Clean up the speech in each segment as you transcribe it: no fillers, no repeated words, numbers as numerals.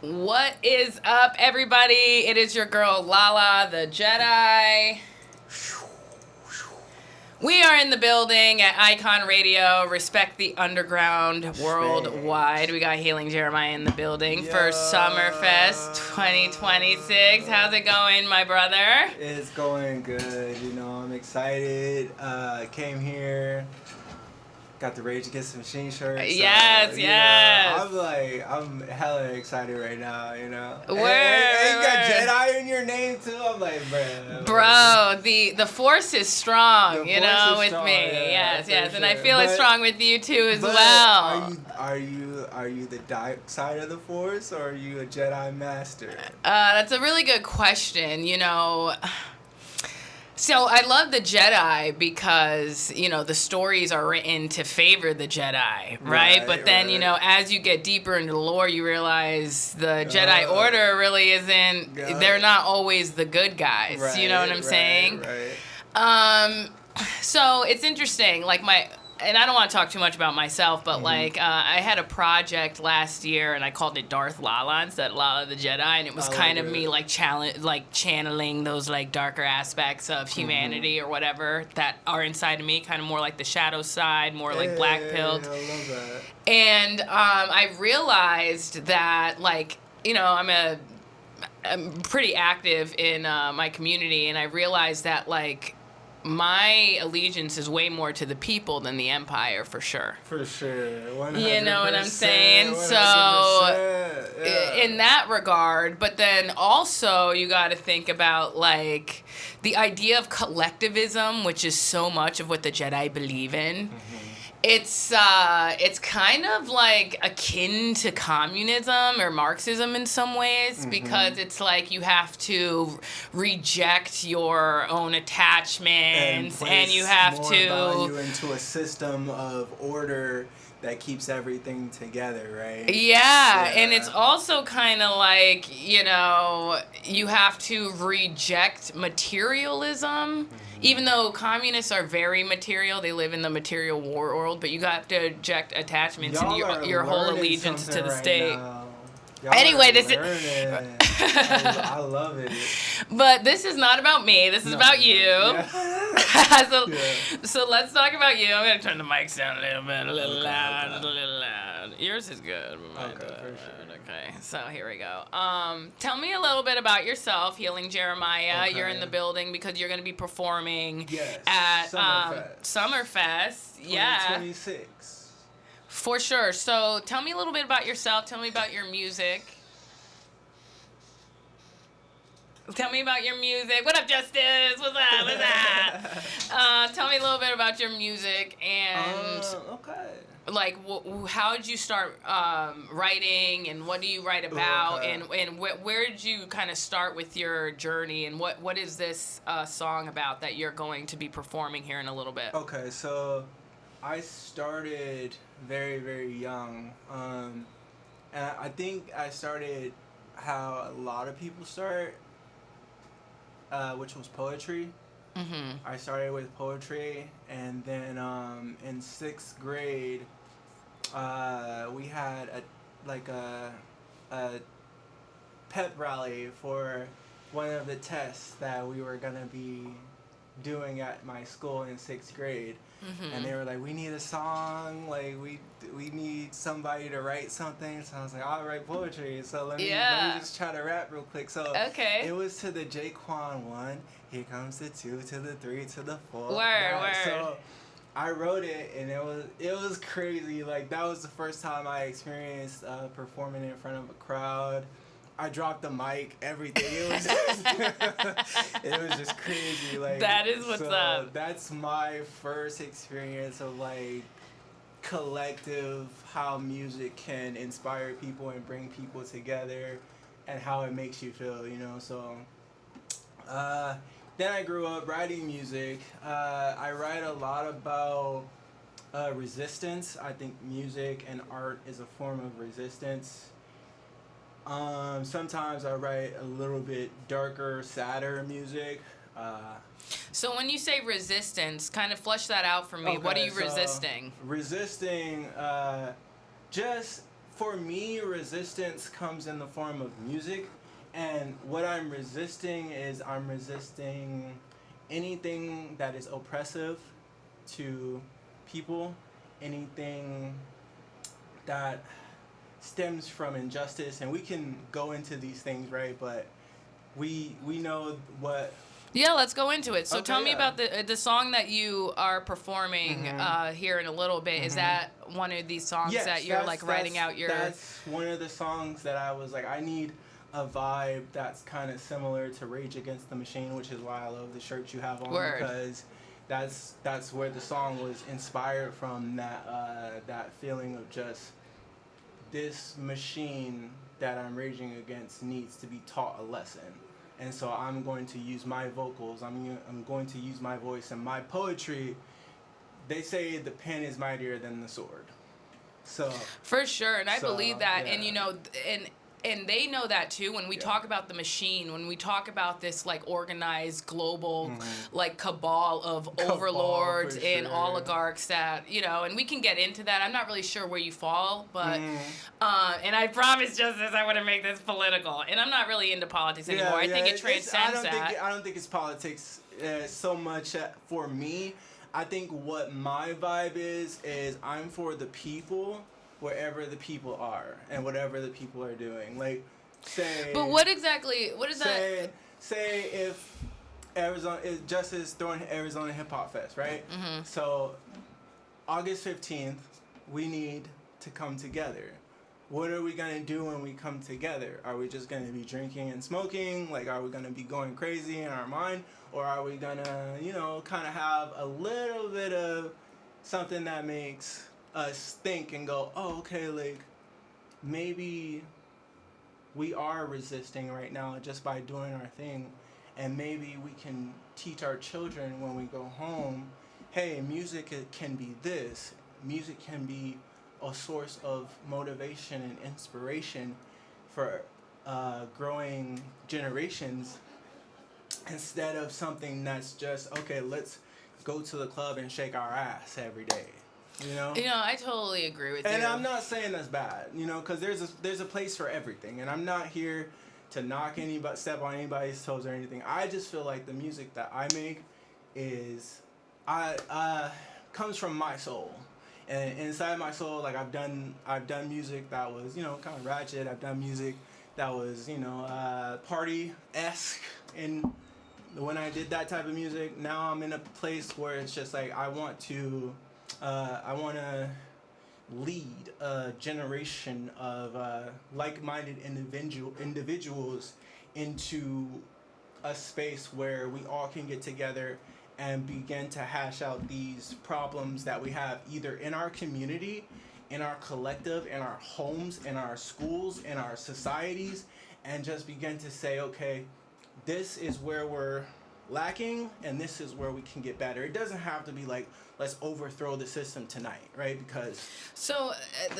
What is up, everybody? It is your girl, Lala, the Jedi. We are in the building at Icon Radio. Respect the underground worldwide. We got Healing Jeremiah in the building for Summerfest 2026. How's it going, my brother? It's going good. I'm excited. Came here. Got the Rage Against the Machine shirt. Yes. I'm hella excited right now, Word. And you got Jedi in your name too. I'm like, bro, the force is strong, with strong, me. Yeah, yes, and I sure. feel it's strong with you too as well. Are you the dark side of the force, or are you a Jedi master? That's a really good question. So I love the Jedi because, the stories are written to favor the Jedi, right? But then, as you get deeper into the lore, you realize the Jedi Order really isn't, they're not always the good guys. Right, you know what I'm saying? Right. So it's interesting, and I don't want to talk too much about myself, but I had a project last year and I called it Darth Lala instead of Lala the Jedi, and it was kind of me channeling those darker aspects of humanity or whatever that are inside of me, kind of more like the shadow side, more like black pilled. I love that. And I realized that I'm pretty active in my community, and I realized that my allegiance is way more to the people than the empire, for sure. For sure. 100%, you know what I'm saying? 100%, So, in that regard, but then also you got to think about the idea of collectivism, which is so much of what the Jedi believe in. Mm-hmm. It's kind of akin to communism or Marxism in some ways, because it's you have to reject your own attachments and you have more to value into a system of order that keeps everything together, right? Yeah, and it's also kind of you have to reject materialism. Mm-hmm. Even though communists are very material, they live in the material world, but you have to reject attachments and your whole allegiance to the state. Anyway, this is. I love it. But this is not about me. This is about you. Yeah. So let's talk about you. I'm gonna turn the mics down a little bit, a little loud. Yours is good. Okay, for sure. Okay, so here we go. Tell me a little bit about yourself, Healing Jeremiah. Okay. You're in the building because you're gonna be performing at Summerfest. 2026. For sure. So tell me a little bit about yourself. Tell me about your music. Tell me about your music. What up, Justice? What's up? Tell me a little bit about your music and how did you start writing, and what do you write about, and where did you kind of start with your journey, and what is this song about that you're going to be performing here in a little bit? Okay, so I started very, very young, and I think I started how a lot of people start, which was poetry. Mm-hmm. I started with poetry, and then in 6th grade, we had a pep rally for one of the tests that we were gonna be doing at my school in 6th grade. Mm-hmm. And they were like, we need a song, we need somebody to write something. So I was like, I'll write poetry, so let me just try to rap real quick. So it was to the Jaquan one, here comes the 2 to the 3 to the 4. Word. So I wrote it, and it was crazy. That was the first time I experienced performing in front of a crowd. I dropped the mic, everything. It was just crazy. That is what's up. That's my first experience of collective, how music can inspire people and bring people together, and how it makes you feel. So then I grew up writing music. I write a lot about resistance. I think music and art is a form of resistance. Sometimes I write a little bit darker, sadder music. So when you say resistance, kind of flesh that out for me. Okay, What are you resisting? Resisting, just for me, resistance comes in the form of music, and what I'm resisting is I'm resisting anything that is oppressive to people, anything that stems from injustice, and we can go into these things, right? But we know what. Yeah, let's go into it. So Okay, tell me yeah. about the song that you are performing here in a little bit. Is that one of these songs Yes, that you're like writing out your? That's one of the songs that I was like, I need a vibe that's kind of similar to Rage Against the Machine, which is why I love the shirt you have on. Word. Because that's where the song was inspired from. That feeling of just this machine that I'm raging against needs to be taught a lesson. And so I'm going to use my vocals, I'm going to use my voice and my poetry. They say the pen is mightier than the sword. So For sure, and I believe that, yeah. and you know, and they know that too. When we talk about the machine, when we talk about this like organized global like cabal of overlords for and sure. oligarchs that, you know, and we can get into that. I'm not really sure where you fall, but and I promise, Justice, I want to make this political, and I'm not really into politics anymore. I think it transcends that. I don't think it's politics so much for me. I think what my vibe is I'm for the people wherever the people are and whatever the people are doing. Like, say. But what exactly? What is that? Say if Arizona is Justice throwing Arizona Hip Hop Fest, right? So August 15th, we need to come together. What are we gonna do when we come together? Are we just gonna be drinking and smoking? Like, are we gonna be going crazy in our mind? Or are we gonna, you know, kind of have a little bit of something that makes us think and go, oh, okay, like, maybe we are resisting right now just by doing our thing. And maybe we can teach our children when we go home, hey, music can be this. Music can be a source of motivation and inspiration for growing generations, instead of something that's just, okay, let's go to the club and shake our ass every day. You know, I totally agree with you. and I'm not saying that's bad, you know, because there's a place for everything, and I'm not here to knock anybody, step on anybody's toes or anything. I just feel like the music that I make is, comes from my soul, and inside my soul, like I've done music that was, you know, kind of ratchet. I've done music that was, you know, party-esque, and when I did that type of music, now I'm in a place where it's just like I want to lead a generation of like-minded individuals into a space where we all can get together and begin to hash out these problems that we have either in our community, in our collective, in our homes, in our schools, in our societies, and just begin to say, okay, this is where we're lacking and this is where we can get better. It doesn't have to be like, let's overthrow the system tonight, right? Because so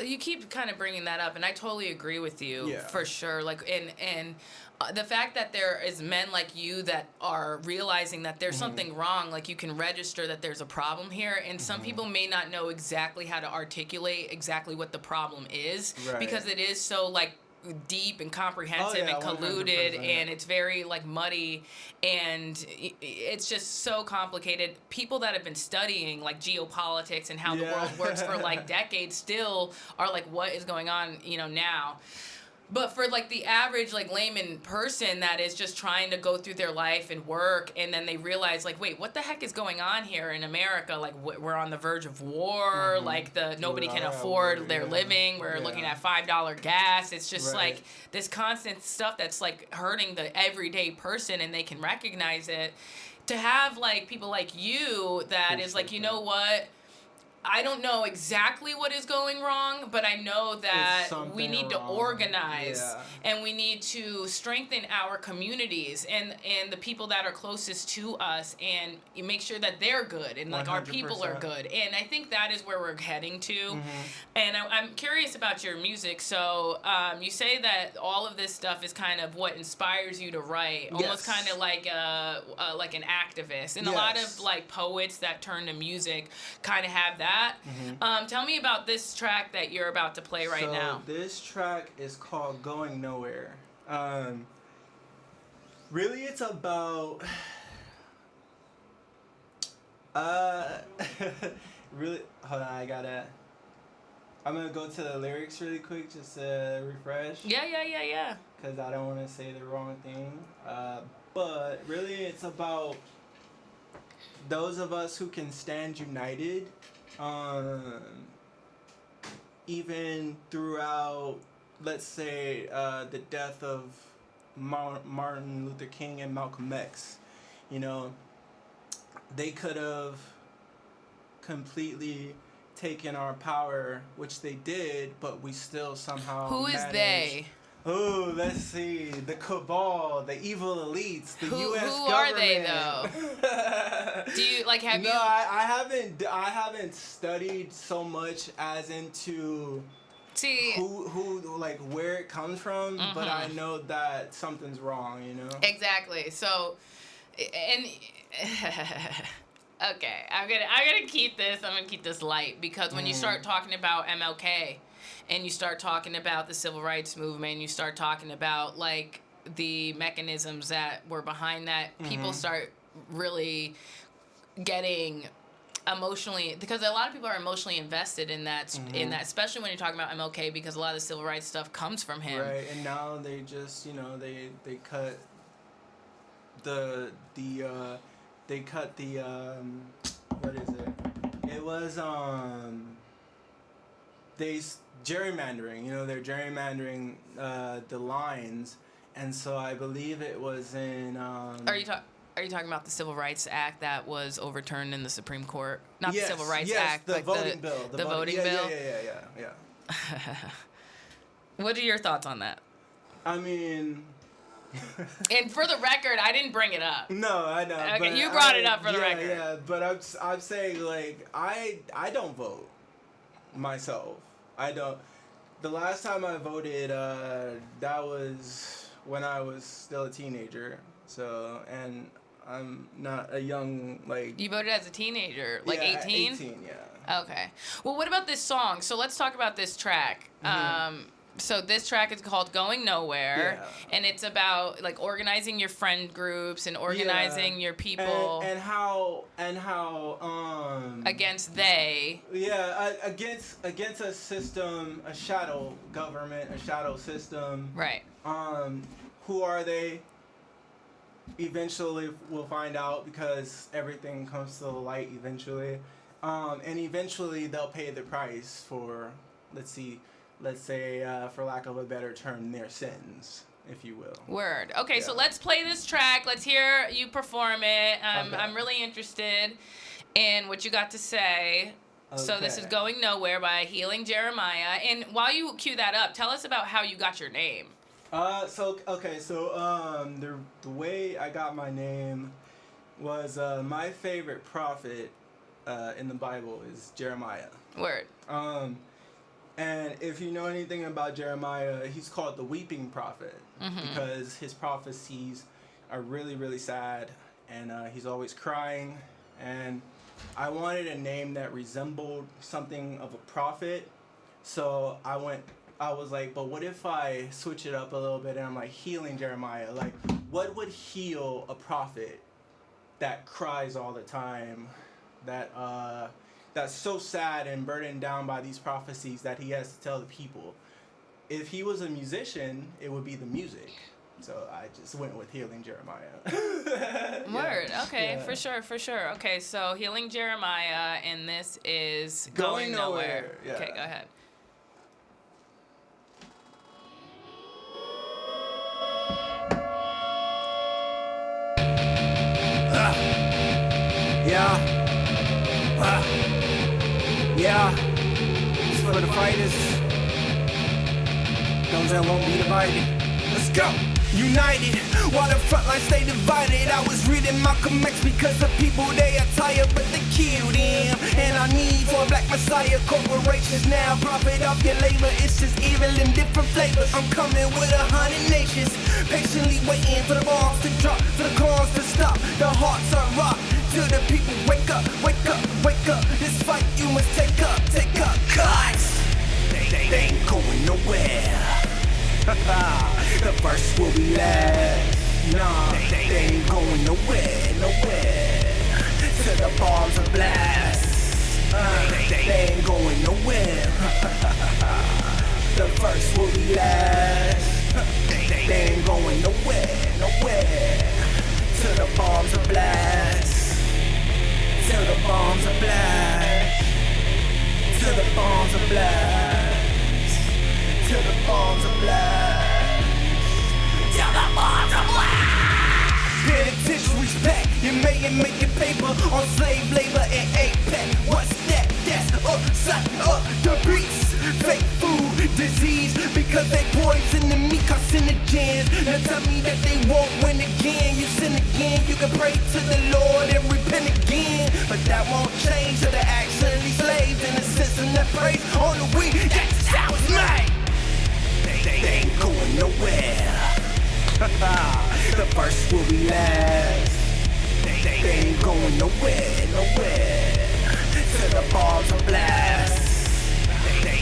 you keep kind of bringing that up, and I totally agree with you for sure. Like, and the fact that there is men like you that are realizing that there's something wrong, like you can register that there's a problem here, and some people may not know exactly how to articulate exactly what the problem is, because it is so like deep and comprehensive and colluded 100%. And it's very like muddy, and it's just so complicated. People that have been studying like geopolitics and how the world works for like decades still are like, what is going on, you know, now? But for like the average like layman person that is just trying to go through their life and work, and then they realize like, wait, what the heck is going on here in America? Like we're on the verge of war. Like nobody can afford their living. We're looking at $5 gas. It's just like this constant stuff that's like hurting the everyday person, and they can recognize it. To have like people like you that is like, you know what? I don't know exactly what is going wrong, but I know that we need to organize and we need to strengthen our communities and the people that are closest to us, and make sure that they're good and like 100%. Our people are good. And I think that is where we're heading to. And I'm curious about your music. So you say that all of this stuff is kind of what inspires you to write, almost kind of like an activist. And a lot of like poets that turn to music kind of have that that. Tell me about this track that you're about to play right now. This track is called Going Nowhere. Really, it's about... really... Hold on, I'm gonna go to the lyrics really quick just to refresh. Yeah. Because I don't want to say the wrong thing. But really, it's about those of us who can stand united, even throughout, let's say, the death of Martin Luther King and Malcolm X. You know, they could have completely taken our power, which they did, but we still somehow Who is they? Oh, let's see. The cabal, the evil elites, the U.S. government. Who are they, though? Do you, like, have you... No, I haven't studied so much as into... See... Who, like, where it comes from, but I know that something's wrong, you know? Exactly. So, and... Okay, I'm gonna keep this light, because when you start talking about MLK, and you start talking about the civil rights movement, you start talking about, like, the mechanisms that were behind that, people start really getting emotionally, because a lot of people are emotionally invested in that, especially when you're talking about MLK, because a lot of the civil rights stuff comes from him. Right, and now they just, you know, they cut what is it? It was, gerrymandering, you know, they're gerrymandering the lines, and so I believe it was in... Are you talking about the Civil Rights Act that was overturned in the Supreme Court? Not yes, the Civil Rights yes, Act, the but voting bill. The voting bill? Yeah. What are your thoughts on that? I mean... And for the record, I didn't bring it up. No, I know. Okay, but you brought it up for the record. Yeah, but I'm saying, like, I don't vote myself. I don't. The last time I voted, that was when I was still a teenager. So, and I'm not a young, like... You voted as a teenager, like 18? 18, yeah. Okay. Well, what about this song? So let's talk about this track. So this track is called Going Nowhere, and it's about, like, organizing your friend groups and organizing your people. And how against they. Yeah, against a system, a shadow government, a shadow system. Right. Who are they? Eventually we'll find out, because everything comes to the light eventually. And eventually they'll pay the price for, let's say, for lack of a better term, their sins, if you will. Word. Okay, so let's play this track. Let's hear you perform it. I'm really interested in what you got to say. Okay. So this is Going Nowhere by Healing Jeramiah. And while you cue that up, tell us about how you got your name. The way I got my name was my favorite prophet in the Bible is Jeremiah. Word. And if you know anything about Jeremiah, he's called the weeping prophet because his prophecies are really, really sad, and he's always crying. And I wanted a name that resembled something of a prophet, so I was like, but what if I switch it up a little bit and I'm like Healing Jeremiah? Like, what would heal a prophet that cries all the time, that's so sad and burdened down by these prophecies that he has to tell the people? If he was a musician, it would be the music. So I just went with Healing Jeremiah. Word. Okay, for sure. Okay, so Healing Jeremiah, and this is Going Nowhere. Yeah. Okay, go ahead. It's for the fighters, those that won't be divided. Let's go! United, while the front line stay divided. I was reading Malcolm X because the people, they are tired, but they killed him. And I need for a black messiah. Corporations now profit off your labor. It's just evil in different flavors. I'm coming with 100 nations, patiently waiting for the bombs to drop, for the cars to stop. The hearts are rocked. to the people, wake up, wake up, wake up. This fight you must take up, cause they ain't going nowhere. The first will be last. Nah, they ain't going nowhere, nowhere. Till the bombs are blast. They ain't going nowhere. The first will be last. They ain't going nowhere, nowhere. Till the bombs are blast. Till the bombs are blast. Till the bombs are blast. Till the bombs are blast. Till the bombs are blast. Penitentiary's back. You making paper on slave labor and APEC. What's that? That's upside up the beats. Fake food disease because they poison the meat, carcinogens. Now tell me that they won't win again. You sin again, you can pray to the Lord and repent again, but that won't change till they're actually slaves in a system that preys on the weak. That's how it's made. They ain't going nowhere. The first will be last. They ain't going nowhere, nowhere. Till the bombs are blast.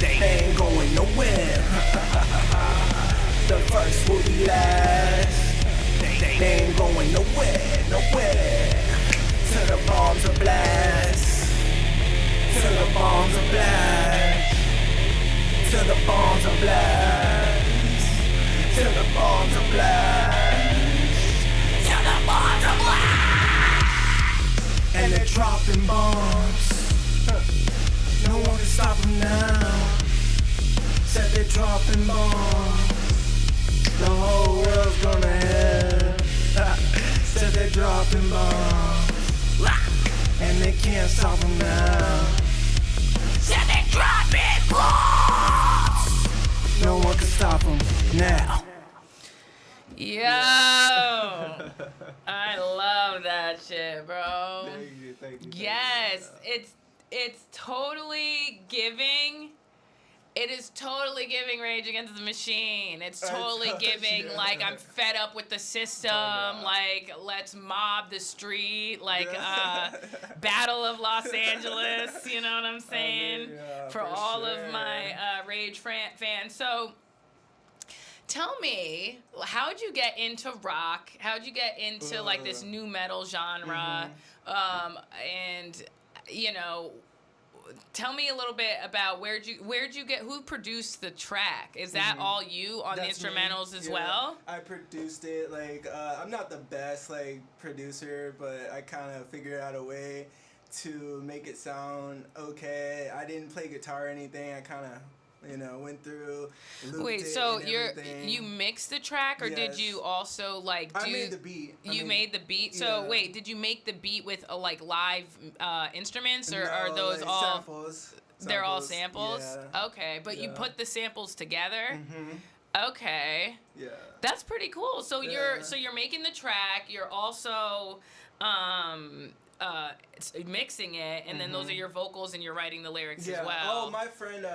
They ain't going nowhere. The first will be last. They ain't going nowhere, nowhere. Till the bombs are blast. Till the bombs are blast. Till the bombs are blast. Till the bombs are blast. Till the bombs are blast. And they're dropping bombs. No one can stop them now. Said they're dropping bombs. The whole world's gonna hell. Said they're dropping bombs. And they can't stop them now. Said they're dropping bombs. No one can stop them now. Yo, I love that shit, bro. Thank you. Yes, it's totally giving. It is totally giving Rage Against the Machine. It's totally giving, yeah. like, I'm fed up with the system. Like, let's mob the street. Like, Battle of Los Angeles. You know what I'm saying? For all sure. of my Rage fans. So, tell me, how'd you get into rock? How'd you get into, like, this new metal genre? And, you know, tell me a little bit about where'd you get, who produced the track? Is that all you on That's the instrumentals me. as Yeah, well? I produced it. Like, I'm not the best, like, producer, but I kind of figured out a way to make it sound okay. I didn't play guitar or anything. I kind of, went through, looped Wait, it so and you everything. mixed the track, or did Yes. you also like do? I made the beat. You made the beat. So yeah. wait, did you make the beat with like live instruments, or No, are those like all? samples? They're all samples. Yeah. Okay, but you Yeah. put the samples together. Mm-hmm. Okay, Yeah. that's pretty cool. So Yeah. you're making the track. You're also mixing it, and then those are your vocals, and you're writing the lyrics as well. Oh, my friend.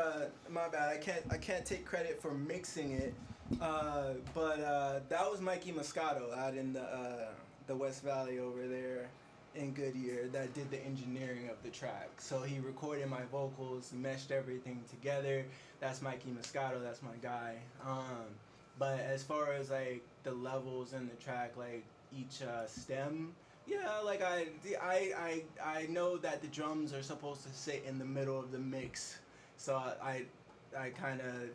My bad. I can't take credit for mixing it. But that was Mikey Moscato out in the West Valley over there in Goodyear that did the engineering of the track. So he recorded my vocals, meshed everything together. That's Mikey Moscato. That's my guy. But as far as like the levels in the track, like each stem. Yeah, like I know that the drums are supposed to sit in the middle of the mix, so I kind of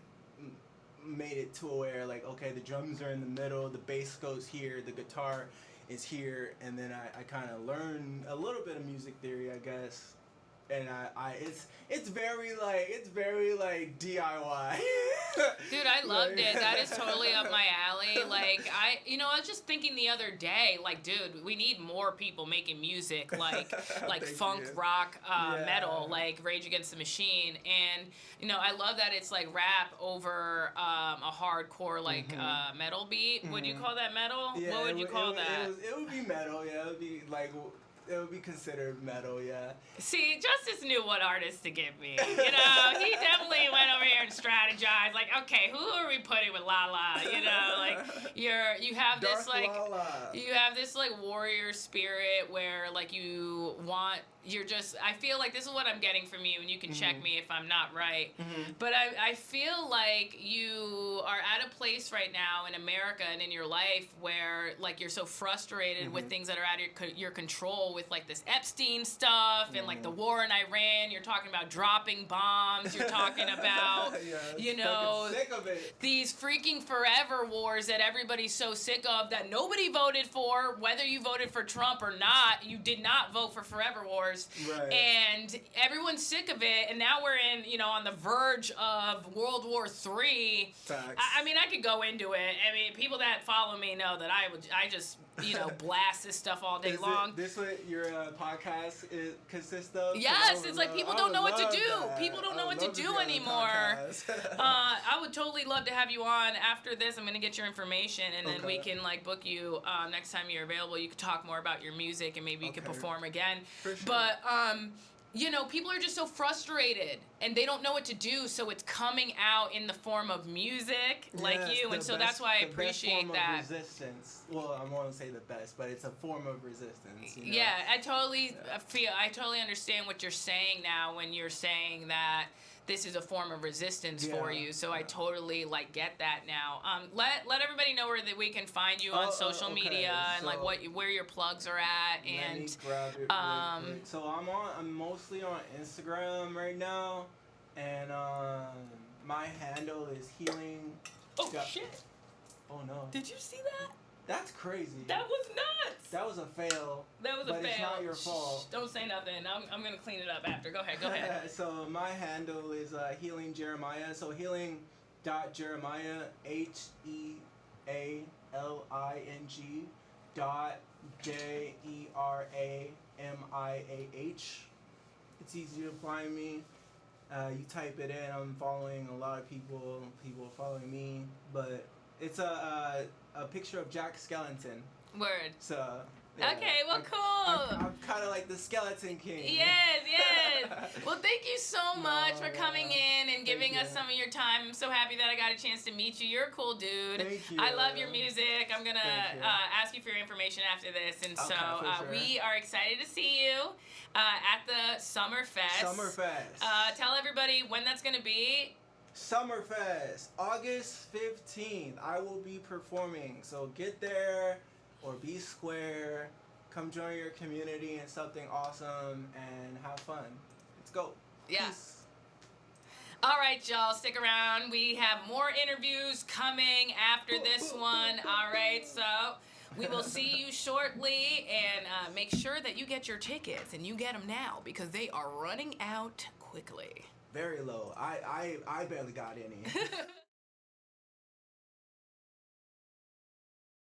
made it to where like, okay, the drums are in the middle, the bass goes here, the guitar is here, and then I kind of learned a little bit of music theory, I guess, and it's very like DIY. Dude, I loved it. That is totally up my alley. Like, I was just thinking the other day, like, dude, we need more people making music like funk, you. rock, Yeah. metal, like Rage Against the Machine. And, I love that it's like rap over a hardcore, like, metal beat. Would you call that metal? Yeah, What would you call that? It would be metal, yeah. It would be like, it would be considered metal, yeah. See, Justice knew what artist to give me. You know, he definitely went over here and strategized. Like, okay, who are we putting with Lala? You know, like you have this Dark like Lala. you have this like warrior spirit where like you're just, I feel like this is what I'm getting from you, and you can check me if I'm not right. But I feel like you are at a place right now in America and in your life where like you're so frustrated with things that are out of your control, with like this Epstein stuff and like the war in Iran. You're talking about dropping bombs. You're talking about, you know, sick of it. these freaking forever wars that everybody's so sick of, that nobody voted for. Whether you voted for Trump or not, you did not vote for forever wars. Right. And everyone's sick of it, and now we're in, you know, on the verge of World War III. Facts. I mean, I could go into it. I mean, people that follow me know that I just, you know, blast this stuff all day long. This what your podcast consists of? Yes, it's like people don't know what to do. That. People don't know what to love do be on a anymore. podcast. I would totally love to have you on. After this, I'm going to get your information, and then we Okay. can like book you next time you're available. You could talk more about your music, and maybe you could Okay. perform again. For sure. But you know, people are just so frustrated and they don't know what to do, so it's coming out in the form of music, like Yes, you, the and so best- that's why I the best appreciate form that. Of resistance. Well, I won't say the best, but it's a form of resistance. You know? Yeah, I totally understand what you're saying now when you're saying that this is a form of resistance for you. So I totally like get that now. Let everybody know where that we can find you on social media and like where your plugs are at, and let me grab it real quick. So I'm mostly on Instagram right now, and my handle is healing. oh shit! Oh no! Did you see that? That's crazy. That was nuts. That was a fail. That was a fail. But it's not your fault. Shh, don't say nothing. I'm gonna clean it up after. Go ahead. So my handle is Healing Jeramiah. So healing.jeremiah, HEALING JERAMIAH. It's easy to find me. You type it in. I'm following a lot of people. People are following me, but it's a picture of Jack Skellington. Word. So. Yeah, Okay, well, cool. I'm kind of like the Skeleton King. Yes. Well, thank you so much for coming in and giving Thank us you. some of your time. I'm so happy that I got a chance to meet you. You're a cool dude. Thank you. I love your music. I'm going to Thank you. ask you for your information after this. And Okay, for sure. we are excited to see you at the Summer Fest. Summerfest. Tell everybody when that's going to be. Summerfest, August 15th. I will be performing. So get there or be square. Come join your community in something awesome and have fun. Let's go. Yeah. Peace. All right, y'all, stick around. We have more interviews coming after this one. All right, so we will see you shortly, and make sure that you get your tickets, and you get them now because they are running out quickly. Very low. I barely got any.